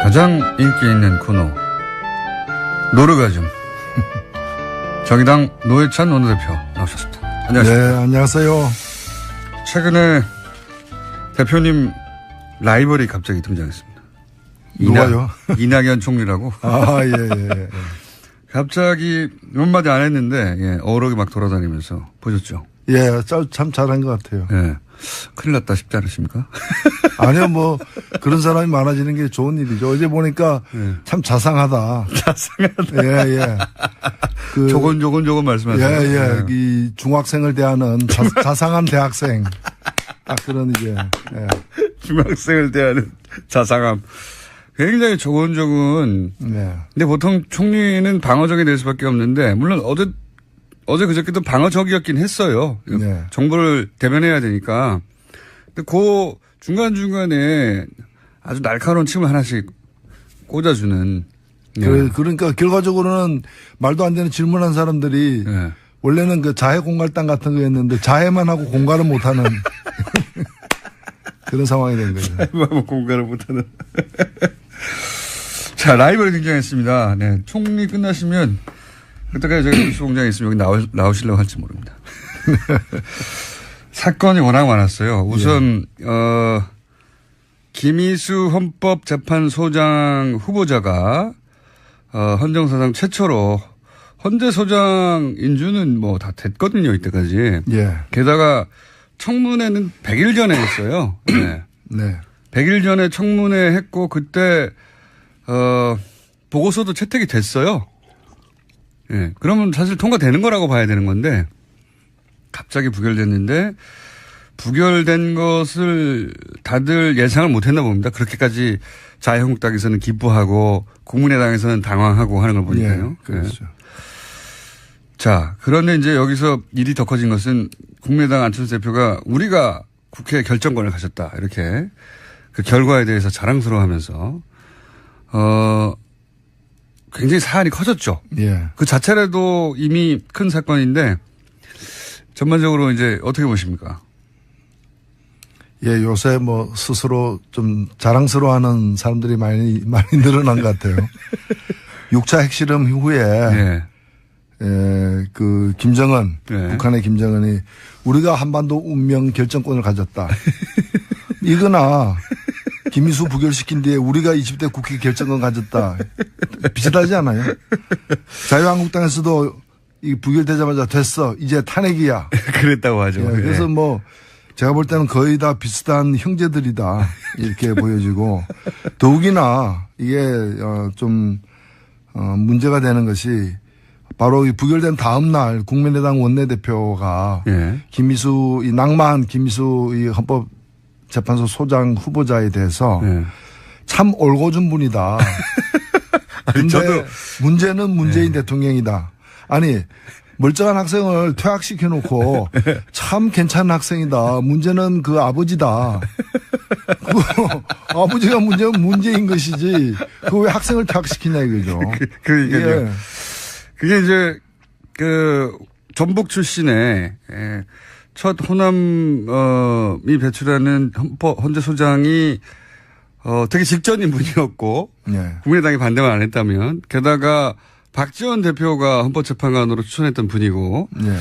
가장 인기 있는 코너 노르가즘 정의당 노회찬 원내대표 나오셨습니다. 안녕하십니까. 네, 안녕하세요. 최근에 대표님 라이벌이 갑자기 등장했습니다. 누가요? 이낙연 총리라고. 아, 예. 갑자기 몇 마디 안 했는데 예, 어록이 막 돌아다니면서 보셨죠? 예, 참 잘한 것 같아요. 예. 큰일 났다 싶지 않으십니까? 아니요, 뭐 그런 사람이 많아지는 게 좋은 일이죠. 어제 보니까 참 자상하다. 자상하다. 예. 조곤조곤 말씀하세요. 예. 이 중학생을 대하는 자상한 대학생. 딱 그런 이제. 예. 중학생을 대하는 자상함. 굉장히 조곤조곤. 네. 근데 보통 총리는 방어적이 될 수밖에 없는데 물론 어제 그저께도 방어적이었긴 했어요. 네. 정부를 대변해야 되니까. 근데 그 중간중간에 아주 날카로운 침을 하나씩 꽂아주는. 그러니까 결과적으로는 말도 안 되는 질문한 사람들이 네. 원래는 그 자해 공갈당 같은 거였는데 자해만 하고 공갈을 못하는 그런 상황이 된 거죠. 공갈을 못하는. 자, 라이벌이 등장했습니다. 네. 총리 끝나시면 그때까지 제가 뉴스공장에 있으면 여기 나오시려고 할지 모릅니다. 사건이 워낙 많았어요. 우선, 김희수 헌법재판소장 후보자가, 헌정사상 최초로 헌재소장 인준은 뭐 다 됐거든요, 이때까지. 예. 게다가 청문회는 100일 전에 했어요. 네. 네. 100일 전에 청문회 했고, 그때, 보고서도 채택이 됐어요. 예. 그러면 사실 통과되는 거라고 봐야 되는 건데, 갑자기 부결됐는데, 부결된 것을 다들 예상을 못 했나 봅니다. 그렇게까지 자유한국당에서는 기뻐하고, 국민의당에서는 당황하고 하는 걸 보니까요. 예, 그렇죠. 예. 자, 그런데 이제 여기서 일이 더 커진 것은 국민의당 안철수 대표가 우리가 국회 결정권을 가졌다. 이렇게 그 결과에 대해서 자랑스러워 하면서, 굉장히 사안이 커졌죠. 예. 그 자체라도 이미 큰 사건인데 전반적으로 이제 어떻게 보십니까? 예, 요새 뭐 스스로 좀 자랑스러워하는 사람들이 많이 늘어난 것 같아요. 6차 핵실험 이후에 네. 그 김정은, 네. 북한의 김정은이 우리가 한반도 운명 결정권을 가졌다. 이거나 김희수 부결시킨 뒤에 우리가 20대 국회 결정권 가졌다. 비슷하지 않아요? 자유한국당에서도 이 부결되자마자 됐어. 이제 탄핵이야. 그랬다고 하죠. 예, 그래서 뭐 제가 볼 때는 거의 다 비슷한 형제들이다. 이렇게 보여지고 더욱이나 이게 좀 문제가 되는 것이 바로 이 부결된 다음 날 국민의당 원내대표가 예. 김희수 이 낭만 김희수 이 헌법재판소 소장 후보자에 대해서 예. 참 올곧은 분이다. 아니, 저도 문제는 문재인 대통령이다. 아니 멀쩡한 학생을 퇴학시켜 놓고 참 괜찮은 학생이다. 문제는 그 아버지다. 아버지가 문제는 문제인 것이지. 그 왜 학생을 퇴학시키냐 이거죠. 그러니까요. 예. 그게 이제 전북 출신의 첫 호남이 배출하는 헌재소장이 되게 직전인 분이었고 네. 국민의당이 반대만 안 했다면 게다가 박지원 대표가 헌법재판관으로 추천했던 분이고 네.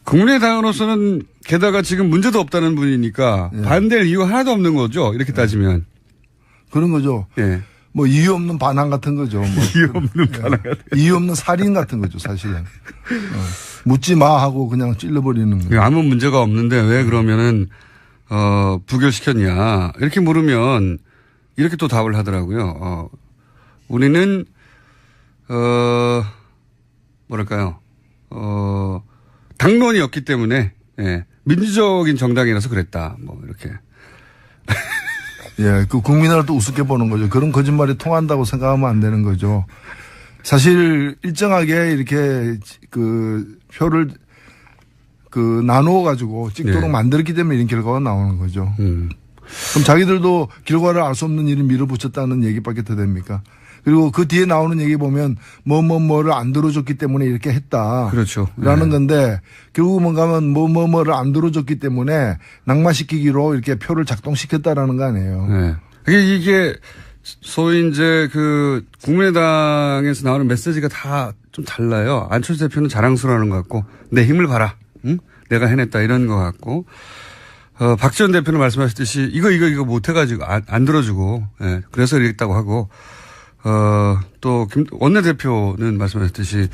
국민의당으로서는 게다가 지금 문제도 없다는 분이니까 네. 반대할 이유가 하나도 없는 거죠. 이렇게 따지면. 그런 거죠. 예. 뭐 이유 없는 반항 같은 거죠. 뭐. 이유 없는 반항 같은 이유 없는 살인 같은 거죠, 사실은. 묻지 마 하고 그냥 찔러버리는 거예요. 아무 문제가 없는데 왜 그러면은 부결시켰냐 이렇게 물으면 이렇게 또 답을 하더라고요. 우리는 뭐랄까요? 당론이 없기 때문에 예, 민주적인 정당이라서 그랬다. 뭐 이렇게. 예, 그 국민을 또 우습게 보는 거죠. 그런 거짓말이 통한다고 생각하면 안 되는 거죠. 사실 일정하게 이렇게 그 표를 그 나누어 가지고 찍도록 네. 만들었기 때문에 이런 결과가 나오는 거죠. 그럼 자기들도 결과를 알 수 없는 일을 밀어붙였다는 얘기밖에 더 됩니까? 그리고 그 뒤에 나오는 얘기 보면 뭐를 안 들어줬기 때문에 이렇게 했다. 그렇죠. 라는 네. 건데 결국 뭔가 하면 뭐를 안 들어줬기 때문에 낙마시키기로 이렇게 표를 작동시켰다라는 거 아니에요. 네. 이게 소위 이제 그 국민의당에서 나오는 메시지가 다 좀 달라요. 안철수 대표는 자랑스러워하는 것 같고 내 힘을 봐라. 응? 내가 해냈다 이런 것 같고 박지원 대표는 말씀하셨듯이 이거 못해가지고 안 들어주고 예, 그래서 이랬다고 하고 또 원내대표는 말씀하셨듯이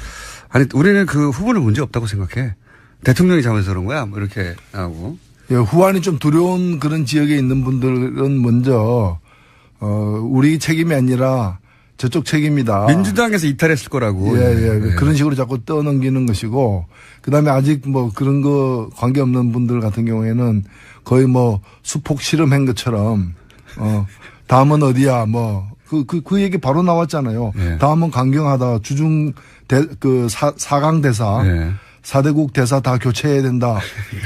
아니 우리는 그 후보는 문제 없다고 생각해. 대통령이 잘못해서 그런 거야. 뭐 이렇게 하고. 예, 후환이 좀 두려운 그런 지역에 있는 분들은 먼저 우리 책임이 아니라 저쪽 책임이다. 민주당에서 이탈했을 거라고. 예. 그런 식으로 자꾸 떠넘기는 것이고, 그 다음에 아직 뭐 그런 거 관계없는 분들 같은 경우에는 거의 뭐 수폭 실험한 것처럼, 다음은 어디야, 뭐, 그 얘기 바로 나왔잖아요. 예. 다음은 강경하다. 사강 대사. 예. 4대국 대사 다 교체해야 된다.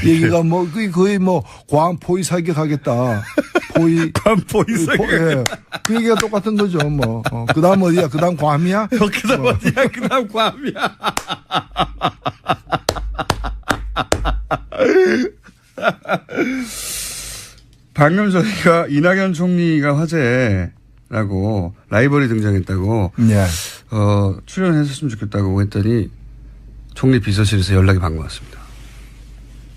얘기가 뭐, 거의 뭐, 과한 포위 사격하겠다. 과한 포위 사격. 예. 그 얘기가 똑같은 거죠, 뭐. 그 다음 어디야? 그 다음 괌이야? 그 다음 어디야? 그 다음 괌이야. 방금 저희가 이낙연 총리가 화제라고 라이벌이 등장했다고. 예. 출연했었으면 좋겠다고 했더니 총리 비서실에서 연락이 방금 왔습니다.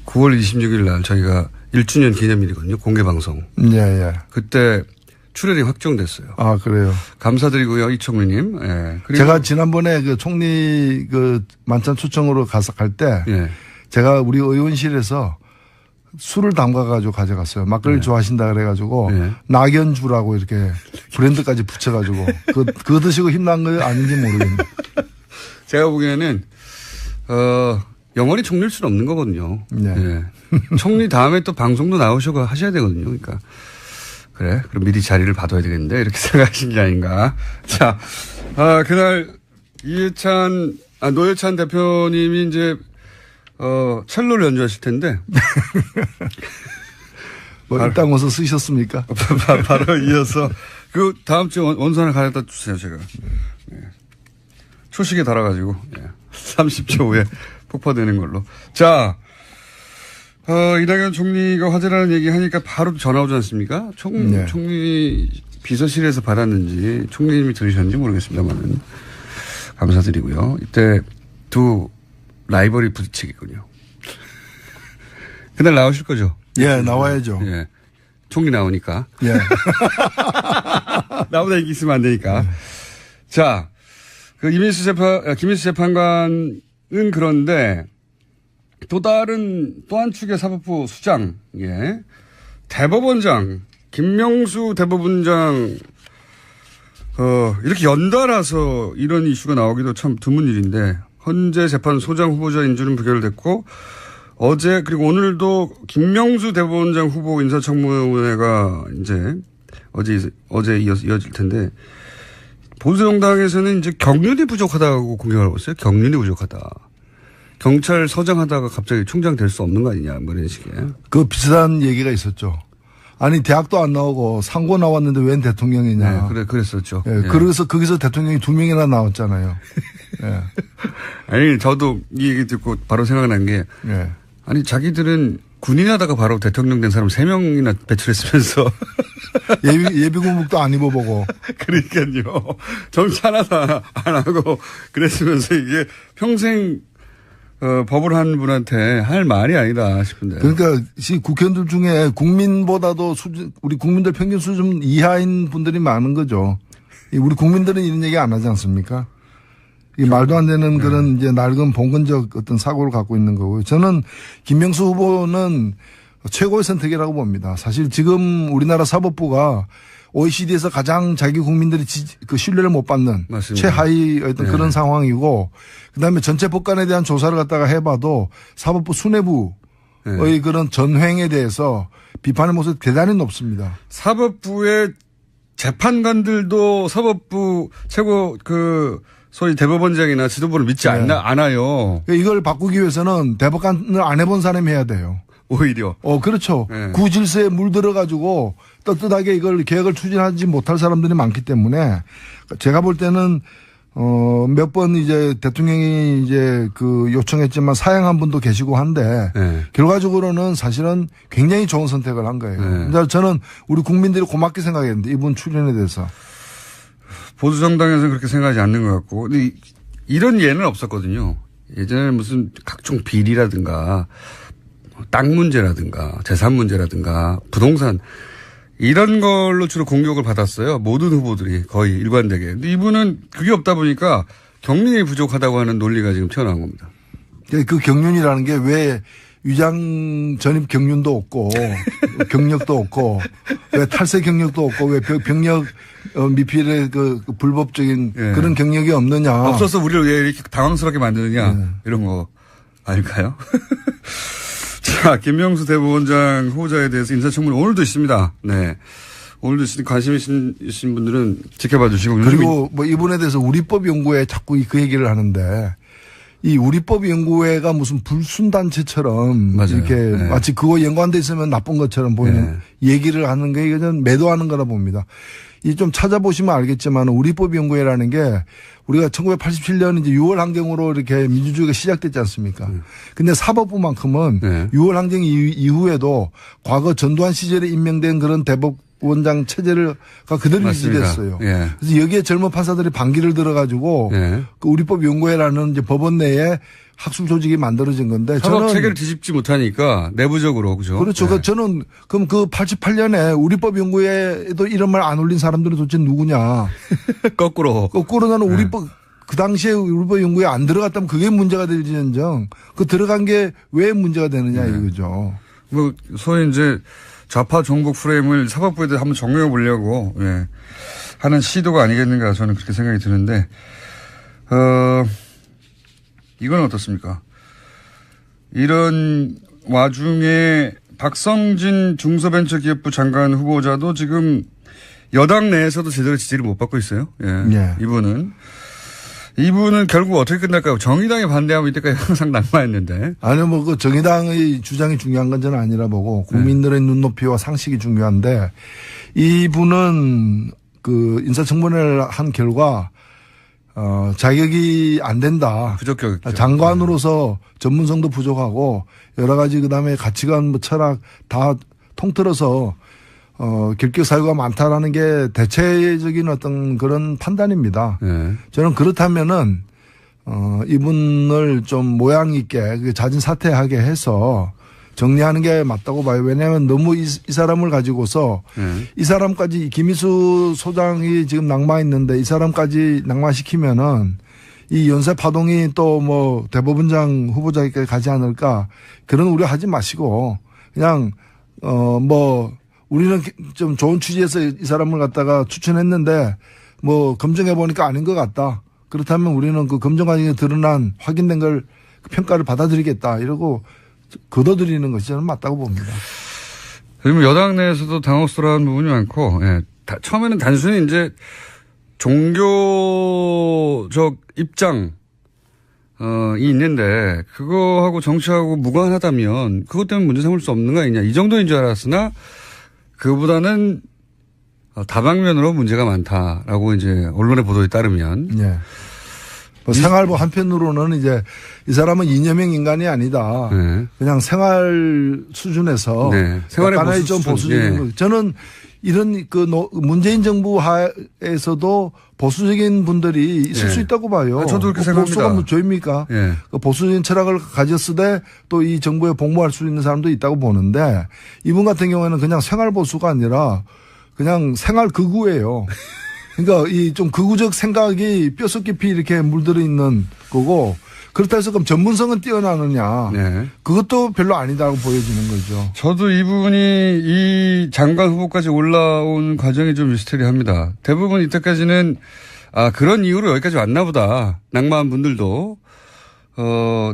9월 26일 날 저희가 1주년 기념일이거든요. 공개방송. 예. 그때 출연이 확정됐어요. 아, 그래요. 감사드리고요. 이 총리님. 예. 그리고 제가 지난번에 그 총리 그 만찬 초청으로 가서 갈 때 예. 제가 우리 의원실에서 술을 담가가지고 가져갔어요. 막걸리 좋아하신다 그래가지고 낙연주라고 이렇게 브랜드까지 붙여가지고 그거 드시고 힘난 거 아닌지 모르겠네요. 제가 보기에는 영원히 총리일 수는 없는 거거든요. 네. 예. 총리 다음에 또 방송도 나오셔서 하셔야 되거든요. 그러니까 그래 그럼 미리 자리를 받아야 되겠는데 이렇게 생각하신 게 아닌가. 자, 그날 노회찬 대표님이 이제 첼로를 연주하실 텐데. 뭐 일단 와서 쓰셨습니까? 바로 이어서 그 다음 주에 원서 하나 가져다 주세요. 제가 초식에 달아가지고 30초 후에 폭파되는 걸로. 자, 이낙연 총리가 화제라는 얘기 하니까 바로 전화 오지 않습니까? 총리 비서실에서 받았는지 총리님이 들으셨는지 모르겠습니다만은 감사드리고요. 이때 두 라이벌이 부딪히겠군요. 그날 나오실 거죠? 예, 나와야죠. 예. 총리 나오니까. 예. 나보다 인기 있으면 안 되니까. 자, 김민수 재판관은 그런데 또 한 축의 사법부 수장, 대법원장, 김명수 대법원장, 이렇게 연달아서 이런 이슈가 나오기도 참 드문 일인데, 헌재 재판소장 후보자 인준은 부결됐고, 어제, 그리고 오늘도 김명수 대법원장 후보 인사청문회가 이제 어제 이어질 텐데, 보수정당에서는 이제 경륜이 부족하다고 공격을 하고 있어요. 경륜이 부족하다. 경찰서장 하다가 갑자기 총장 될 수 없는 거 아니냐, 뭐 이런 식의. 그 비슷한 얘기가 있었죠. 아니, 대학도 안 나오고 상고 나왔는데 웬 대통령이냐. 네, 그랬었죠. 예, 그래서 거기서 대통령이 2명이나 나왔잖아요. 예. 아니, 저도 이 얘기 듣고 바로 생각난 게, 아니, 자기들은 군인 하다가 바로 대통령 된 사람 3명이나 배출했으면서. 예비군복도 안 입어보고. 그러니까요. 정치 하나도 안 하고 그랬으면서 이게 평생 법을 한 분한테 할 말이 아니다 싶은데. 그러니까 국회의원들 중에 국민보다도 우리 국민들 평균 수준 이하인 분들이 많은 거죠. 우리 국민들은 이런 얘기 안 하지 않습니까? 이 말도 안 되는 그런 이제 낡은 봉건적 어떤 사고를 갖고 있는 거고요. 저는 김명수 후보는 최고의 선택이라고 봅니다. 사실 지금 우리나라 사법부가 OECD에서 가장 자기 국민들이 그 신뢰를 못 받는 맞습니다. 최하위 어떤 그런 상황이고, 그다음에 전체 법관에 대한 조사를 갖다가 해봐도 사법부 수뇌부의 그런 전횡에 대해서 비판의 모습이 대단히 높습니다. 사법부의 재판관들도 사법부 최고 소위 대법원장이나 지도부를 믿지 않아요. 이걸 바꾸기 위해서는 대법관을 안 해본 사람이 해야 돼요. 오히려. 그렇죠. 구질서에 물들어가지고 떳떳하게 이걸 계획을 추진하지 못할 사람들이 많기 때문에 제가 볼 때는 몇 번 이제 대통령이 이제 요청했지만 사양한 분도 계시고 한데 결과적으로는 사실은 굉장히 좋은 선택을 한 거예요. 근데 저는 우리 국민들이 고맙게 생각했는데 이분 출연에 대해서. 보수정당에서는 그렇게 생각하지 않는 것 같고. 근데 이런 예는 없었거든요. 예전에 무슨 각종 비리라든가 땅 문제라든가 재산 문제라든가 부동산 이런 걸로 주로 공격을 받았어요. 모든 후보들이 거의 일관되게. 근데 이분은 그게 없다 보니까 경륜이 부족하다고 하는 논리가 지금 튀어나온 겁니다. 그 경륜이라는 게 왜 위장 전입 경륜도 없고 경력도 없고 왜 탈세 경력도 없고 왜 병력 미필의 그 불법적인 예. 그런 경력이 없느냐. 없어서 우리를 왜 이렇게 당황스럽게 만드느냐 이런 거 아닐까요? 자, 김명수 대법원장 후보자에 대해서 인사청문회 오늘도 있습니다. 네. 오늘도 관심 있으신 분들은 지켜봐 주시고. 그리고 뭐 이분에 대해서 우리법 연구회 자꾸 그 얘기를 하는데 이 우리법 연구회가 무슨 불순단체처럼 맞아요. 이렇게 네. 마치 그거 연관돼 있으면 나쁜 것처럼 보이는 얘기를 하는 게 이건 매도하는 거라 봅니다. 이 좀 찾아보시면 알겠지만 우리법 연구회라는 게 우리가 1987년 이제 6월 항쟁으로 이렇게 민주주의가 시작됐지 않습니까? 근데 사법부만큼은 6월 항쟁 이후에도 과거 전두환 시절에 임명된 그런 대법원장 체제가 그대로 유지됐어요. 예. 그래서 여기에 젊은 판사들이 반기를 들어가지고 그 우리법 연구회라는 이제 법원 내에 학술 조직이 만들어진 건데 사법 체계를 뒤집지 못하니까 내부적으로 그죠? 그렇죠. 네. 저는 그럼 그 88년에 우리법 연구회에도 이런 말 안 올린 사람들은 도대체 누구냐? 거꾸로 나는 우리법 그 당시에 우리법 연구에 안 들어갔다면 그게 문제가 될지언정 그 들어간 게 왜 문제가 되느냐 이거죠. 뭐 소위 이제 좌파 종북 프레임을 사법부에 대해 한번 정리해 보려고 하는 시도가 아니겠는가 저는 그렇게 생각이 드는데 이건 어떻습니까? 이런 와중에 박성진 중소벤처기업부 장관 후보자도 지금 여당 내에서도 제대로 지지를 못 받고 있어요. 예. 이분은 결국 어떻게 끝날까요? 정의당이 반대하면 이때까지 항상 낙마했는데. 아니요, 뭐 그 정의당의 주장이 중요한 건 저는 아니라 보고 국민들의 눈높이와 상식이 중요한데 이분은 그 인사청문회를 한 결과 자격이 안 된다. 부적격이죠. 장관으로서 전문성도 부족하고 여러 가지 그다음에 가치관 뭐 철학 다 통틀어서 결격 사유가 많다라는 게 대체적인 어떤 그런 판단입니다. 저는 그렇다면은 이분을 좀 모양 있게 자진 사퇴하게 해서 정리하는 게 맞다고 봐요. 왜냐하면 너무 이 사람을 가지고서 이 사람까지 김희수 소장이 지금 낙마했는데 이 사람까지 낙마시키면은 이 연쇄 파동이 또 뭐 대법원장 후보자에게 가지 않을까 그런 우려하지 마시고 그냥 뭐 우리는 좀 좋은 취지에서 이 사람을 갖다가 추천했는데 뭐 검증해 보니까 아닌 것 같다. 그렇다면 우리는 그 검증 과정에 드러난 확인된 걸 평가를 받아들이겠다 이러고 거둬들이는 것이 저는 맞다고 봅니다. 그리고 여당 내에서도 당혹스러운 부분이 많고, 처음에는 단순히 이제 종교적 입장이 있는데, 그거하고 정치하고 무관하다면, 그것 때문에 문제 삼을 수 없는 거 아니냐, 이 정도인 줄 알았으나, 그보다는 다방면으로 문제가 많다라고 이제 언론의 보도에 따르면. 네. 뭐 생활부 한편으로는 이제 이 사람은 이념형 인간이 아니다. 그냥 생활 수준에서 생활의 좀 보수적인 저는 이런 그 문재인 정부 하에서도 보수적인 분들이 있을 수 있다고 봐요. 저도 그렇게 생각합니다. 보수가 뭐 죄입니까? 그 보수적인 철학을 가졌으되 또 이 정부에 복무할 수 있는 사람도 있다고 보는데 이분 같은 경우에는 그냥 생활 보수가 아니라 그냥 생활 극우예요. 그러니까 이 좀 극우적 생각이 뼛속 깊이 이렇게 물들어 있는 거고 그렇다 해서 그럼 전문성은 뛰어나느냐. 그것도 별로 아니다고 보여지는 거죠. 저도 이분이 이 장관 후보까지 올라온 과정이 좀 미스테리합니다. 대부분 이때까지는 그런 이유로 여기까지 왔나 보다. 낙마한 분들도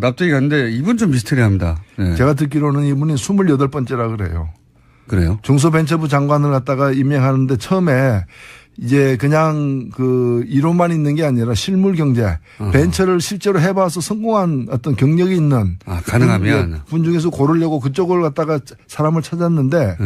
납득이 갔는데 이분 좀 미스테리합니다. 제가 듣기로는 이분이 28번째라 그래요. 그래요? 중소벤처부 장관을 갖다가 임명하는데 처음에 이제 그냥 그 이론만 있는 게 아니라 실물 경제, 벤처를 실제로 해봐서 성공한 어떤 경력이 있는 가능하면 분 중에서 고르려고 그쪽을 갖다가 사람을 찾았는데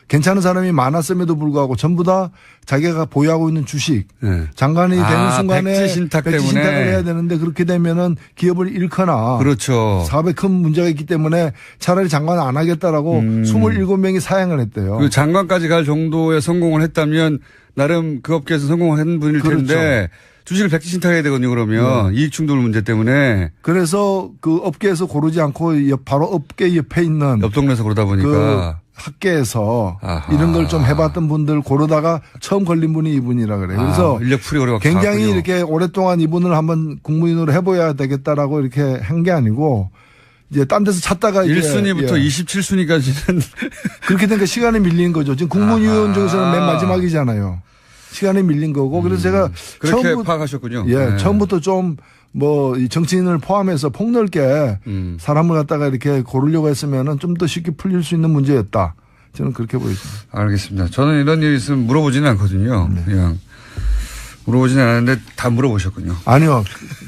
괜찮은 사람이 많았음에도 불구하고 전부 다 자기가 보유하고 있는 주식 네. 장관이 되는 순간에 백지 신탁 백지 때문에. 신탁을 해야 되는데 그렇게 되면은 기업을 잃거나 그렇죠. 사업에 큰 문제가 있기 때문에 차라리 장관 안 하겠다라고 27명이 사양을 했대요. 그 장관까지 갈 정도의 성공을 했다면 나름 그 업계에서 성공을 한 분일 그렇죠. 텐데 주식을 백지 신탁해야 되거든요. 그러면 이익 충돌 문제 때문에 그래서 그 업계에서 고르지 않고 바로 업계 옆에 있는 옆 동네에서 그러다 보니까 그 학계에서 아하. 이런 걸 좀 해봤던 분들 고르다가 처음 걸린 분이 이분이라 그래요. 그래서 인력 풀이 어려워 굉장히 이렇게 오랫동안 이분을 한번 국무위원으로 해봐야 되겠다라고 이렇게 한 게 아니고 이제 딴 데서 찾다가 1순위부터 27순위까지는 그렇게 되니까 시간이 밀린 거죠. 지금 국무위원 중에서는 맨 마지막이잖아요. 시간이 밀린 거고 그래서 제가 그렇게 파악하셨군요. 네. 처음부터 좀 뭐 이 정치인을 포함해서 폭넓게 사람을 갖다가 이렇게 고르려고 했으면은 좀 더 쉽게 풀릴 수 있는 문제였다. 저는 그렇게 보여집니다. 알겠습니다. 저는 이런 일이 있으면 물어보지는 않거든요. 네. 그냥 물어보지는 않았는데 다 물어보셨군요. 아니요.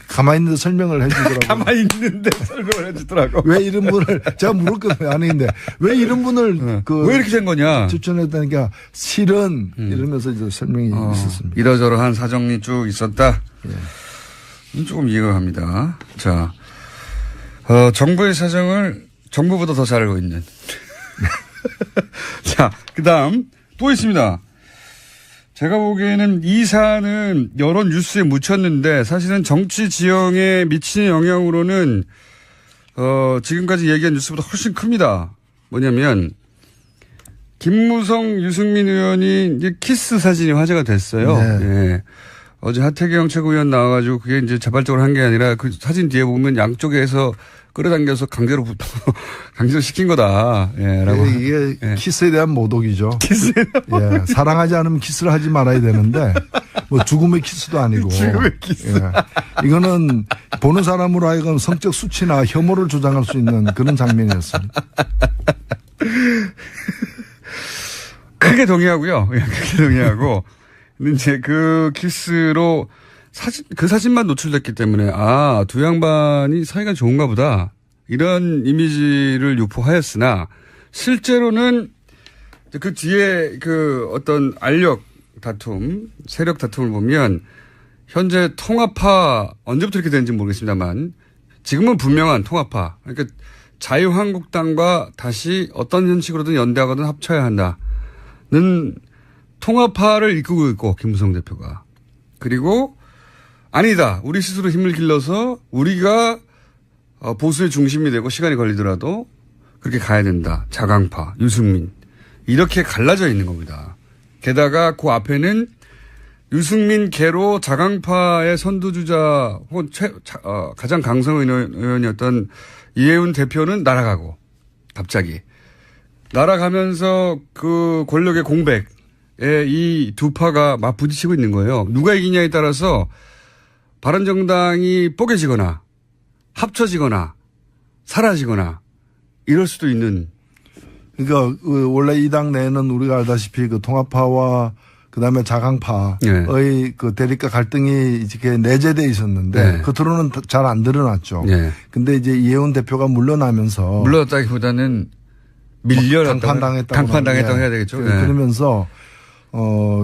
가만히 있는데 설명을 해 주더라고요. 가만히 있는데 설명을 해 주더라고. 왜 이런 분을 제가 물을 거예요. 아닌데 왜 이런 분을 왜 이렇게 된 거냐. 추천했다니까 실은 이러면서 이제 설명이 있었습니다. 이러저러한 사정이 쭉 있었다. 예. 조금 이해가 갑니다. 자, 정부의 사정을 정부보다 더 잘 알고 있는. 자, 그 다음 또 있습니다. 제가 보기에는 이 사안은 여러 뉴스에 묻혔는데 사실은 정치 지형에 미치는 영향으로는 지금까지 얘기한 뉴스보다 훨씬 큽니다. 뭐냐면 김무성, 유승민 의원이 이제 키스 사진이 화제가 됐어요. 네. 예. 어제 하태경 최고위원 나와가지고 그게 이제 자발적으로 한 게 아니라 그 사진 뒤에 보면 양쪽에서 끌어당겨서 강제로 시킨 거다. 예, 라고. 이게 예. 키스에 대한 모독이죠. 키스에 대한 예, 사랑하지 않으면 키스를 하지 말아야 되는데 뭐 죽음의 키스도 아니고. 죽음의 키스. 예. 이거는 보는 사람으로 하여금 성적 수치나 혐오를 조장할 수 있는 그런 장면이었습니다. 크게 동의하고요. 크게 동의하고. 근데 이제 그 키스로 그 사진만 노출됐기 때문에 두 양반이 사이가 좋은가 보다. 이런 이미지를 유포하였으나 실제로는 그 뒤에 그 어떤 알력 다툼, 세력 다툼을 보면 현재 통합파 언제부터 이렇게 되는지 모르겠습니다만 지금은 분명한 통합파. 그러니까 자유한국당과 다시 어떤 형식으로든 연대하거든 합쳐야 한다는 통합파를 이끌고 있고 김무성 대표가. 그리고 아니다. 우리 스스로 힘을 길러서 우리가 보수의 중심이 되고 시간이 걸리더라도 그렇게 가야 된다. 자강파, 유승민. 이렇게 갈라져 있는 겁니다. 게다가 그 앞에는 유승민 계로 자강파의 선두주자 혹은 가장 강성 의원이었던 이해운 대표는 날아가고 갑자기. 날아가면서 그 권력의 공백에 이 두 파가 막 부딪히고 있는 거예요. 누가 이기냐에 따라서 바른정당이 뽀개지거나 합쳐지거나 사라지거나 이럴 수도 있는. 그러니까 원래 이 당 내에는 우리가 알다시피 그 통합파와 그다음에 자강파의 그 대립과 갈등이 이렇게 내재돼 있었는데 겉으로는 잘 안 드러났죠. 근데 이제 이해운 대표가 물러나면서 물러났다기보다는 강판당했다고 해야 되겠죠. 그러면서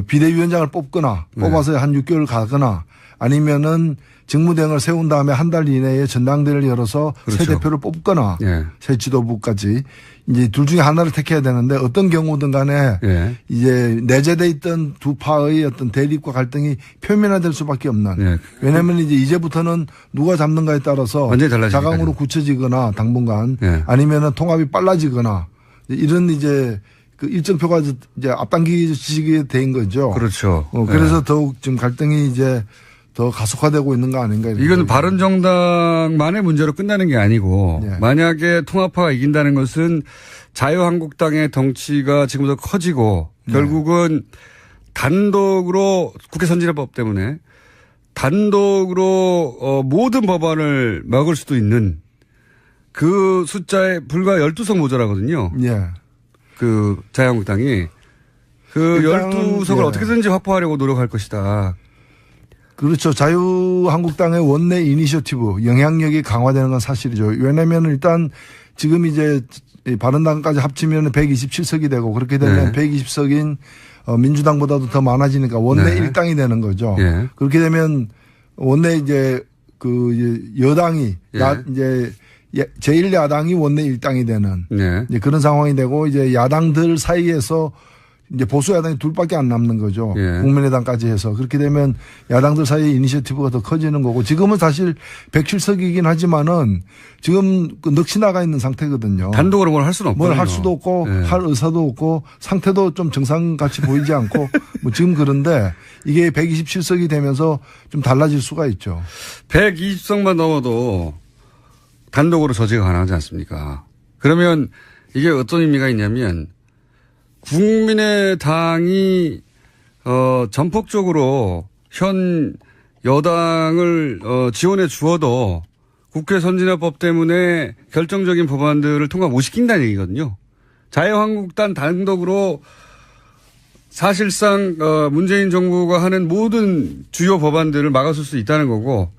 비대위원장을 뽑아서 한 6개월 가거나 아니면은 직무대행을 세운 다음에 한 달 이내에 전당대회를 열어서 새 대표를 뽑거나 새 지도부까지 이제 둘 중에 하나를 택해야 되는데 어떤 경우든 간에 이제 내재돼 있던 두 파의 어떤 대립과 갈등이 표면화될 수밖에 없는. 왜냐하면 이제부터는 누가 잡는가에 따라서 자강으로 굳혀지거나 당분간 아니면은 통합이 빨라지거나 이런 이제 그 일정표가 이제 앞당기게 된 거죠. 그렇죠. 그래서 더욱 지금 갈등이 이제 더 가속화되고 있는 거 아닌가. 이건 바른정당만의 문제로 끝나는 게 아니고 만약에 통합파가 이긴다는 것은 자유한국당의 덩치가 지금부터 커지고 결국은 단독으로 국회 선진화법 때문에 단독으로 모든 법안을 막을 수도 있는 그 숫자에 불과 12석 모자라거든요. 그 자유한국당이 그 12석을 어떻게든지 확보하려고 노력할 것이다. 그렇죠. 자유한국당의 원내 이니셔티브 영향력이 강화되는 건 사실이죠. 왜냐하면 일단 지금 이제 이 바른당까지 합치면 127석이 되고 그렇게 되면 네. 120석인 민주당보다도 더 많아지니까 원내 네. 일당이 되는 거죠. 예. 그렇게 되면 원내 이제 그 여당이 예. 이제 제1야당이 원내 일당이 되는 네. 이제 그런 상황이 되고 이제 야당들 사이에서 이제 보수 야당이 둘밖에 안 남는 거죠. 예. 국민의당까지 해서 그렇게 되면 야당들 사이에 이니셔티브가 더 커지는 거고 지금은 사실 107석이긴 하지만은 지금 그 넋이 나가 있는 상태거든요. 단독으로 뭘 할 수는 없거든요. 뭘 할 수도 없고 예. 할 의사도 없고 상태도 좀 정상같이 보이지 않고 뭐 지금 그런데 이게 127석이 되면서 좀 달라질 수가 있죠. 120석만 넘어도 단독으로 저지가 가능하지 않습니까? 그러면 이게 어떤 의미가 있냐면 국민의당이 전폭적으로 현 여당을 지원해 주어도 국회 선진화법 때문에 결정적인 법안들을 통과 못 시킨다는 얘기거든요. 자유한국당 단독으로 사실상 문재인 정부가 하는 모든 주요 법안들을 막아설 수 있다는 거고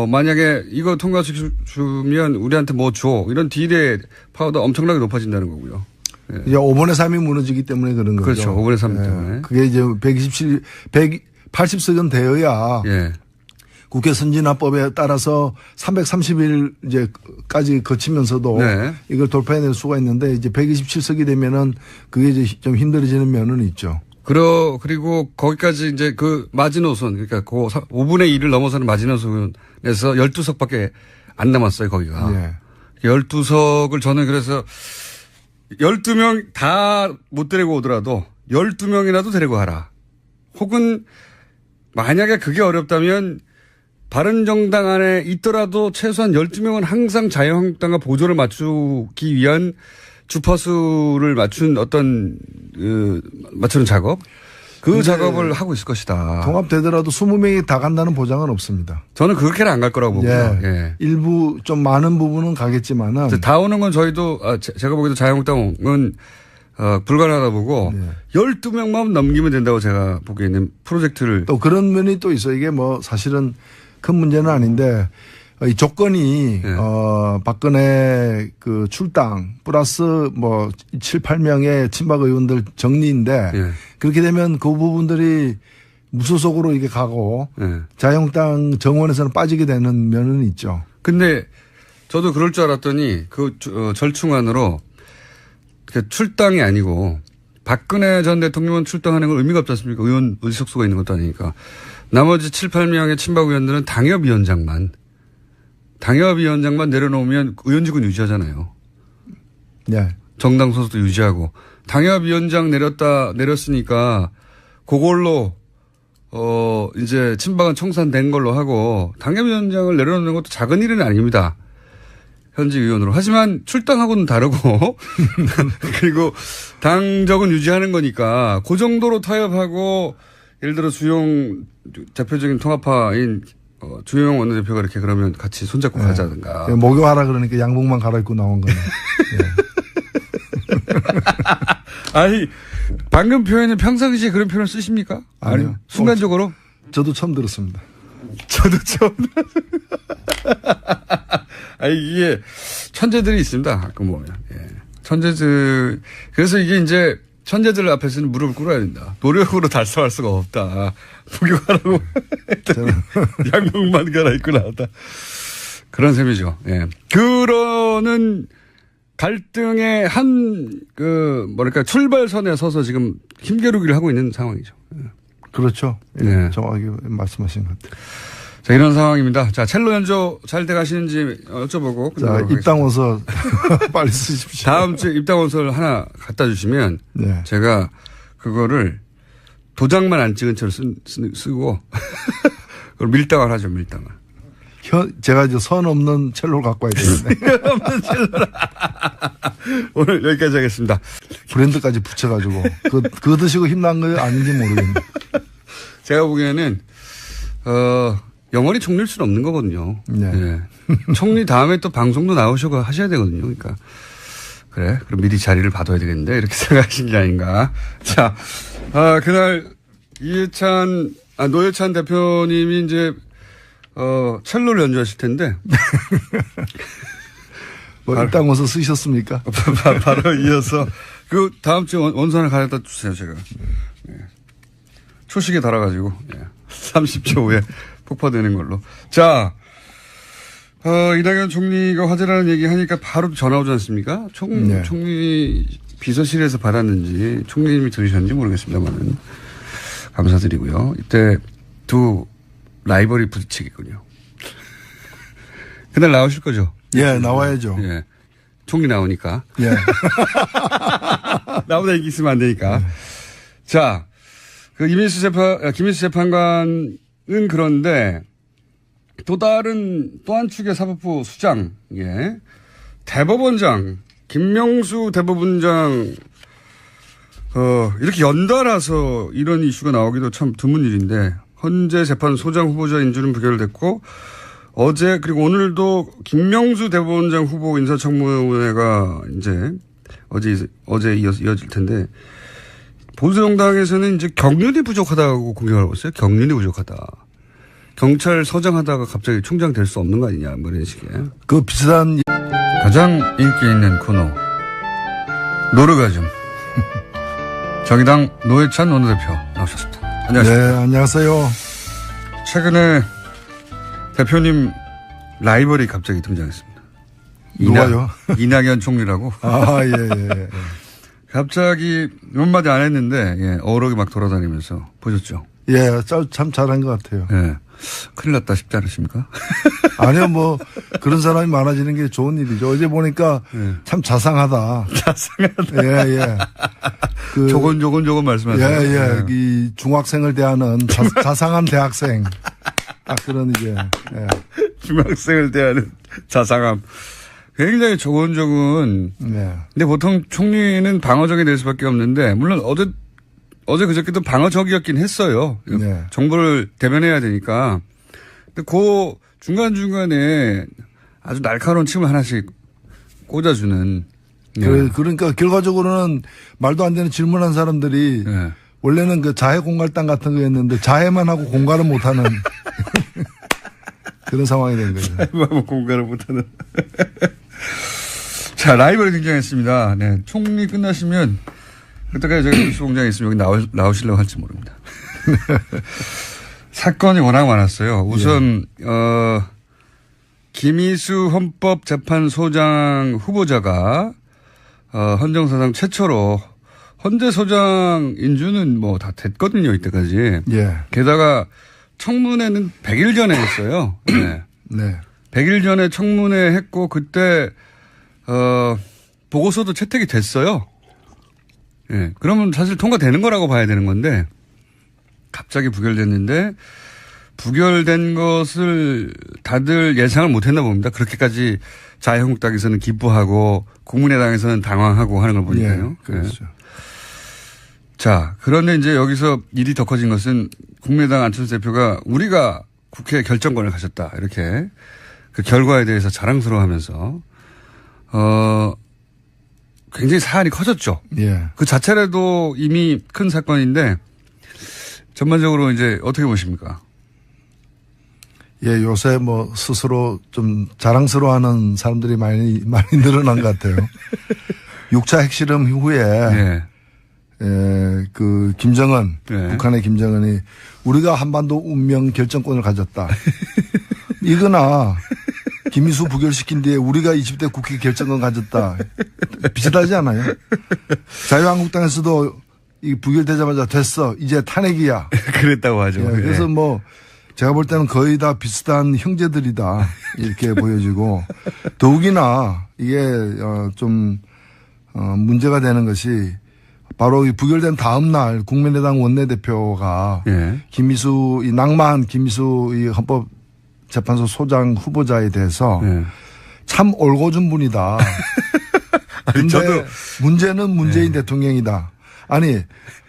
만약에 이거 통과시키면 우리한테 뭐 줘. 이런 딜의 파워가 엄청나게 높아진다는 거고요. 예. 이제 5분의 3이 무너지기 때문에 그런 거죠. 그렇죠. 5분의 3 때문에. 그게 이제 180석은 되어야 예. 국회 선진화법에 따라서 330일 이제까지 거치면서도 네. 이걸 돌파해낼 수가 있는데 이제 127석이 되면은 그게 이제 좀 힘들어지는 면은 있죠. 그리고 거기까지 이제 그 마지노선, 그러니까 그 5분의 1을 넘어서는 마지노선에서 12석밖에 안 남았어요, 거기가. 예. 12석을 저는 그래서 12명 다 못 데리고 오더라도 12명이라도 데리고 가라. 혹은 만약에 그게 어렵다면 바른정당 안에 있더라도 최소한 12명은 항상 자유한국당과 보조를 맞추기 위한 주파수를 맞춘 어떤 맞추는 작업 그 작업을 하고 있을 것이다. 통합되더라도 20명이 다 간다는 보장은 없습니다. 저는 그렇게는 안 갈 거라고 보고요. 예. 예. 일부 좀 많은 부분은 가겠지만은 다 오는 건 저희도 제가 보기에도 자유한국당은 불가능하다 보고 네. 12명만 넘기면 된다고 제가 보기에는 프로젝트를 또 그런 면이 또 있어요. 이게 뭐 사실은 큰 문제는 아닌데 이 조건이 네. 박근혜 그 출당 플러스 뭐 7, 8명의 친박 의원들 정리인데 예. 그렇게 되면 그 부분들이 무소속으로 이게 가고 예. 자유한국당 정원에서는 빠지게 되는 면은 있죠. 근데 저도 그럴 줄 알았더니 그 절충안으로 그 출당이 아니고 박근혜 전 대통령은 출당하는 건 의미가 없지 않습니까? 의원 의석수가 있는 것도 아니니까. 나머지 7, 8명의 친박 의원들은 당협위원장만 내려놓으면 의원직은 유지하잖아요. 네. 정당 소속도 유지하고. 당협위원장 내렸으니까 그걸로 이제 친박은 청산된 걸로 하고 당협위원장을 내려놓는 것도 작은 일은 아닙니다. 현직 의원으로. 하지만 출당하고는 다르고 그리고 당적은 유지하는 거니까 그 정도로 타협하고 예를 들어 주용 대표적인 통합파인 주영 원내대표가 이렇게 그러면 같이 손잡고 네. 가자든가. 목욕하라 그러니까 양복만 갈아입고 나온 거네. 아니 방금 표현은 평상시에 그런 표현을 쓰십니까? 아니요. 순간적으로? 저도 처음 들었습니다. 저도 처음. 이게 천재들이 있습니다. 가끔 보면. 예. 천재들. 그래서 이게 이제 천재들 앞에서는 무릎을 꿇어야 된다. 노력으로 달성할 수가 없다. 목욕하라고 양복만 갈아입고 나왔다. 그런 셈이죠. 예. 그러는 갈등의 출발선에 서서 지금 힘겨루기를 하고 있는 상황이죠. 예. 그렇죠. 예. 네. 정확하게 말씀하신 것 같아요. 자, 이런 상황입니다. 자, 첼로 연주 잘 돼 가시는지 여쭤보고. 자, 입당원서 빨리 쓰십시오. 다음 주에 입당원서를 하나 갖다 주시면 네. 제가 그거를 도장만 안 찍은 채로 쓰고 그걸 밀당을 하죠, 밀당을. 제가 이제 선 없는 첼로를 갖고 와야 되는데. 없는 첼로라. 오늘 여기까지 하겠습니다. 브랜드까지 붙여가지고. 그거 드시고 힘난 거 아닌지 모르겠네. 제가 보기에는, 영원히 총리일 수는 없는 거거든요. 네. 예. 총리 다음에 또 방송도 나오시고 하셔야 되거든요. 그러니까. 그래. 그럼 미리 자리를 봐둬야 되겠는데. 이렇게 생각하신 게 아닌가. 자, 그날 노회찬 대표님이 이제, 첼로를 연주하실 텐데. 뭐 일당원서 쓰셨습니까? 바로 이어서 그 다음 주 원서 하나 가져다 주세요, 제가. 예. 초식에 달아가지고 30초 후에 폭파되는 걸로. 자, 이낙연 총리가 화제라는 얘기 하니까 바로 전화 오지 않습니까? 총리 비서실에서 받았는지 총리님이 들으셨는지 모르겠습니다만은 감사드리고요. 이때 두 라이벌이 부딪히겠군요. 그날 나오실 거죠? 예, 나와야죠. 예. 총리 나오니까. 예. 나보다 얘기 있으면 안 되니까. 자, 그 김민수 재판관은 그런데 또 한 축의 사법부 수장, 예. 대법원장, 김명수 대법원장, 이렇게 연달아서 이런 이슈가 나오기도 참 드문 일인데, 헌재 재판소장 후보자 인준은 부결됐고, 어제, 그리고 오늘도 김명수 대법원장 후보 인사청문회가 이제, 어제 이어질 텐데, 보수정당에서는 이제 경륜이 부족하다고 공격하고 있어요. 경륜이 부족하다. 경찰서장 하다가 갑자기 총장 될 수 없는 거 아니냐, 뭐 이런 식의. 그 비슷한. 가장 인기 있는 코너. 노르가즘. 정의당 노회찬 원내대표 나오셨습니다. 안녕하세요. 네, 안녕하세요. 최근에 대표님 라이벌이 갑자기 등장했습니다. 누가요? 이낙연 총리라고. 아, 예. 갑자기 몇 마디 안 했는데, 어록이 막 돌아다니면서 보셨죠? 예, 참 잘한 것 같아요. 예. 큰일 났다 싶지 않으십니까? 아니요, 뭐, 그런 사람이 많아지는 게 좋은 일이죠. 어제 보니까 참 자상하다. 자상하다. 예. 조곤조곤 말씀하세요. 예. 이 중학생을 대하는 자상한 대학생. 그런 이제, 예. 중학생을 대하는 자상함. 굉장히 조곤조곤. 네. 근데 보통 총리는 방어적이 될 수밖에 없는데, 물론 어제 그저께도 방어적이었긴 했어요. 네. 정부를 대변해야 되니까. 근데 그 중간중간에 아주 날카로운 침을 하나씩 꽂아주는. 그러니까 결과적으로는 말도 안 되는 질문한 사람들이 원래는 그 자해 공갈당 같은 거였는데 자해만 하고 공갈은 못하는 그런 상황이 된 거죠. 자해만 하고 공갈을 못하는. 자, 라이벌이 등장했습니다. 네. 총리 끝나시면 그때까지 제가 뉴스공장에 있으면 여기 나오시려고 할지 모릅니다. 사건이 워낙 많았어요. 우선, 김희수 헌법재판소장 후보자가, 헌정사상 최초로 헌재소장 인준은 뭐 다 됐거든요, 이때까지. 예. 게다가 청문회는 100일 전에 했어요. 네. 100일 전에 청문회 했고, 그때, 보고서도 채택이 됐어요. 예. 그러면 사실 통과되는 거라고 봐야 되는 건데, 갑자기 부결됐는데, 부결된 것을 다들 예상을 못 했나 봅니다. 그렇게까지 자유한국당에서는 기뻐하고, 국민의당에서는 당황하고 하는 걸 보니까요. 예, 그렇죠. 자, 그런데 이제 여기서 일이 더 커진 것은 국민의당 안철수 대표가 우리가 국회 결정권을 가졌다. 이렇게 그 결과에 대해서 자랑스러워 하면서, 굉장히 사안이 커졌죠. 예. 그 자체라도 이미 큰 사건인데 전반적으로 이제 어떻게 보십니까? 예, 요새 뭐 스스로 좀 자랑스러워하는 사람들이 많이 늘어난 것 같아요. 6차 핵실험 이후에 그 김정은 북한의 김정은이 우리가 한반도 운명 결정권을 가졌다. 이거나 김희수 부결시킨 뒤에 우리가 20대 국회 결정권 가졌다. 비슷하지 않아요? 자유한국당에서도 이 부결되자마자 됐어. 이제 탄핵이야. 그랬다고 하죠. 예, 그래서 뭐 제가 볼 때는 거의 다 비슷한 형제들이다. 이렇게 보여지고 더욱이나 이게 좀 문제가 되는 것이 바로 이 부결된 다음 날 국민의당 원내대표가 김희수 이 낭만 김희수 이 헌법재판소 소장 후보자에 대해서 참 올고준 분이다. 아니, 근데 문제는 문재인 대통령이다. 아니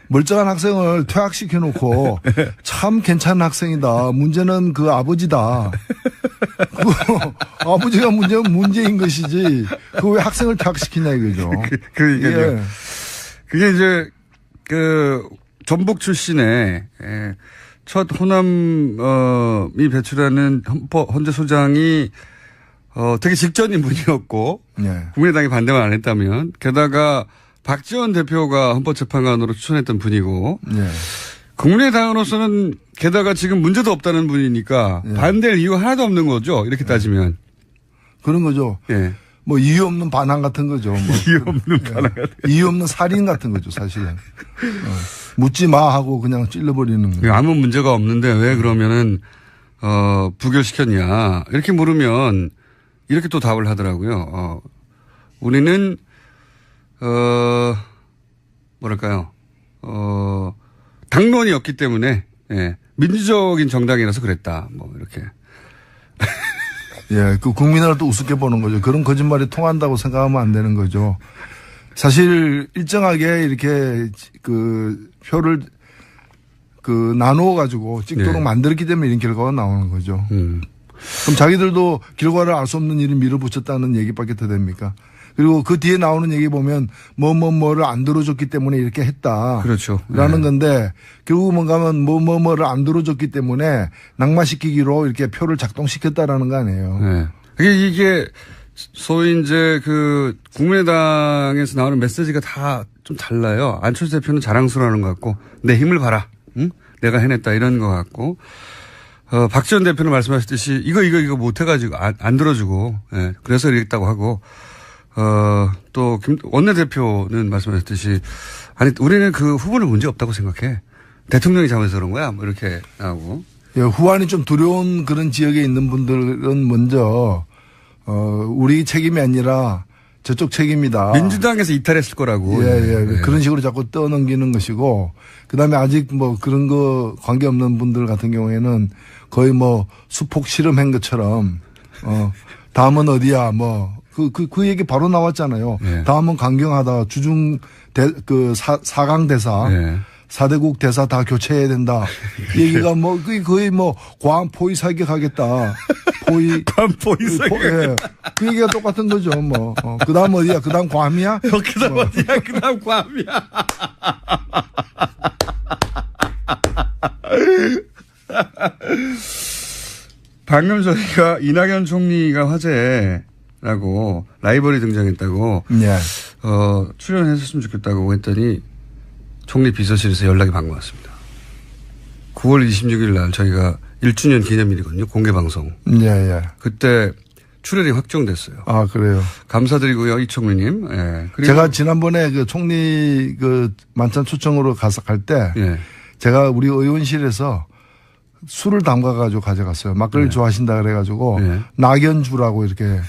멀쩡한 학생을 퇴학시켜 놓고 참 괜찮은 학생이다. 문제는 그 아버지다. 아버지가 문제는 문제인 것이지. 그 왜 학생을 퇴학시키냐 이거죠. 그러니까요. 그게 이제 그 전북 출신의 첫 호남이 배출하는 헌재소장이 되게 직전인 분이었고 예. 국민의당이 반대만 안 했다면 게다가 박지원 대표가 헌법재판관으로 추천했던 분이고 예. 국민의당으로서는 게다가 지금 문제도 없다는 분이니까 예. 반대할 이유가 하나도 없는 거죠. 이렇게 따지면. 그런 거죠. 예. 뭐 이유 없는 반항 같은 거죠. 뭐. 이유 없는 반항. 이유 없는 살인 같은 거죠, 사실은. 묻지 마 하고 그냥 찔러버리는 거예요. 아무 문제가 없는데 왜 그러면은 부결시켰냐 이렇게 물으면 이렇게 또 답을 하더라고요. 우리는 뭐랄까요? 당론이었기 때문에 예, 민주적인 정당이라서 그랬다. 뭐 이렇게. 예, 그 국민을 또 우습게 보는 거죠. 그런 거짓말이 통한다고 생각하면 안 되는 거죠. 사실 일정하게 이렇게 그 표를 그 나누어 가지고 찍도록 예. 만들었기 때문에 이런 결과가 나오는 거죠. 그럼 자기들도 결과를 알 수 없는 일을 밀어붙였다는 얘기밖에 더 됩니까? 그리고 그 뒤에 나오는 얘기 보면 뭐를 안 들어줬기 때문에 이렇게 했다. 그렇죠. 라는 네. 건데 결국 뭔가면 뭐를 안 들어줬기 때문에 낙마시키기로 이렇게 표를 작동시켰다라는 거 아니에요. 네. 이게 소위 이제 그 국민의당에서 나오는 메시지가 다 좀 달라요. 안철수 대표는 자랑스러워하는 것 같고 내 힘을 봐라. 응? 내가 해냈다 이런 것 같고 박지원 대표는 말씀하셨듯이 이거 못해가지고 안 들어주고 예. 그래서 이랬다고 하고 또 원내대표는 말씀하셨듯이 아니 우리는 그 후보는 문제 없다고 생각해. 대통령이 잘못해서 그런 거야. 뭐 이렇게 하고. 예, 후환이 좀 두려운 그런 지역에 있는 분들은 먼저 우리 책임이 아니라 저쪽 책임이다. 민주당에서 이탈했을 거라고. 예. 그런 식으로 자꾸 떠넘기는 것이고 그다음에 아직 뭐 그런 거 관계없는 분들 같은 경우에는 거의 뭐 수폭 실험한 것처럼 다음은 어디야 뭐 그 얘기 바로 나왔잖아요. 예. 다음은 강경하다. 주중 사강 대사. 예. 4대국 대사 다 교체해야 된다. 이 얘기가 뭐 거의 뭐 과한 포위 사격하겠다. 과한 포위 사격. 예. 그 얘기가 똑같은 거죠. 뭐. 그다음 어디야? 그다음 괌이야? 그다음 어디야? 그다음 괌이야. 방금 저희가 이낙연 총리가 화제라고 라이벌이 등장했다고 예. 출연했었으면 좋겠다고 했더니 총리 비서실에서 연락이 방금 왔습니다. 9월 26일 날 저희가 1주년 기념일이거든요. 공개방송. 예. 그때 출연이 확정됐어요. 아, 그래요. 감사드리고요. 이총리님. 예. 그리고 제가 지난번에 그 총리 그 만찬 초청으로 갈 때 예. 제가 우리 의원실에서 술을 담가가지고 가져갔어요. 막걸리 좋아하신다 그래가지고 낙연주라고 이렇게